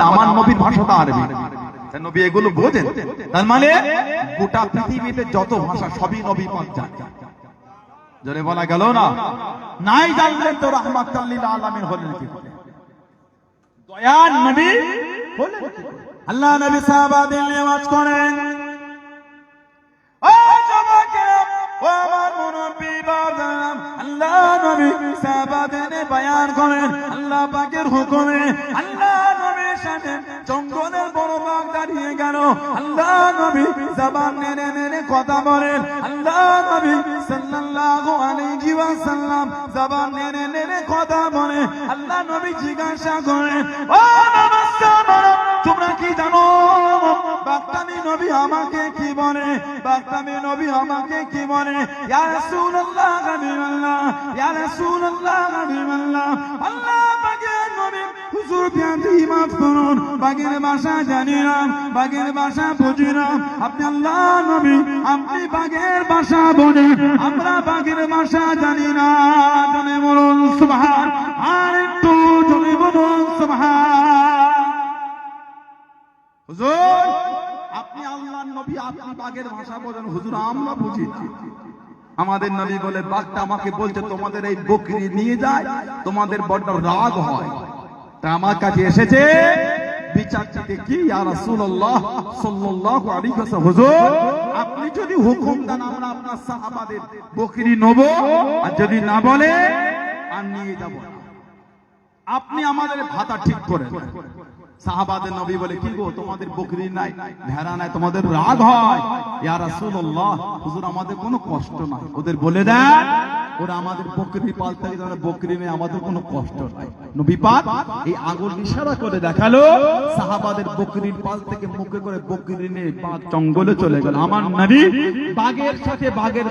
আমার নবীর ভাষা তো আরবি, নবী এগুলো বোঝেন। তার মানে গোটা পৃথিবীতে যত ভাষা সবই নবী পাক জানে। জোরে বলা গেল না? নাই জানলেন তো রাহমাতাল লিল আলামিন হলেন কি করে, দয়ার নবী হলেন কি করে? আল্লাহ নবী সাহাবাদের নিয়ে ওয়াজ করেন, ও সবাইকে, ও আমার মুরব্বি বাজান, আল্লাহ নবী সাহাবাদের বয়ান করেন আল্লাহ পাকের হুকুমে। আল্লাহ নবীর সাথে জঙ্গলের বড় বাঘ দাঁড়িয়ে গেল, আল্লাহ নবী জবান নেড়ে নেড়ে কথা বলেন, আল্লাহ নবী সাল্লাল্লাহু আলাইহি ওয়াসাল্লাম জবান নেড়ে নেড়ে কথা বলে। আল্লাহ নবী জিজ্ঞাসা করেন, ও নমস্কার, তোমরা কি জানো বাগদামি নবী আমাকে কি বলে? বাগদামি নবী আমাকে কি বলে? ইয়া রাসূলুল্লাহ হাবিবাল্লাহ, ইয়া রাসূলুল্লাহ হাবিবাল্লাহ। আল্লাহ পাকের নবী হুজুর বিয়াতি মাফ করুন, বাগের ভাষা জানি না, বাগের ভাষা বুঝি না। আপনি আল্লাহ নবী, আপনি বাগের ভাষা বলেন, আমরা বাগের ভাষা জানি না। জনে বলুন সুবহান, আর একটু জনে বলুন সুবহান। হুজুর আপনি আল্লাহর নবী, আপনি বাগের ভাষা বলেন, হুজুর আমরা বুঝি না। আমাদের নবী বলে, বাঘটা আমাকে বলছে তোমাদের এই বকরি নিয়ে যায়, তোমাদের বড় রাগ হয়, তা আমার কাছে এসেছে বিচার চাইতে। কি ইয়া রাসূলুল্লাহ সাল্লাল্লাহু আলাইহি ওয়াসাল্লাম, হুজুর আপনি যদি হুকুম দেন আমরা আপনার সাহাবাদের বকরি নেব, আর যদি না বলে আর নিয়ে যাব না। আপনি আমাদের ভাতা ঠিক করেন। সাহাবাদের নবী বলে, কি গো তোমাদের বকরি নাই, ভেড়া নাই, তোমাদের রাগ হয়? ইয়া রাসূলুল্লাহ, হুজুর আমাদের কোনো কষ্ট নাই। ওদের বলে দেন ওরা আমাদের বকরি পালতে গেলে আমরা বকরি নেই, আমাদের কোনো কষ্ট নাই। নবী পাক এই আঙ্গুল ইশারা করে দেখালো, সাহাবাদের বকরির পাল থেকে মুখে করে বকরি নিয়ে পাক জঙ্গলে চলে গেল। আমার নবী বাঘের সাথে বাঘের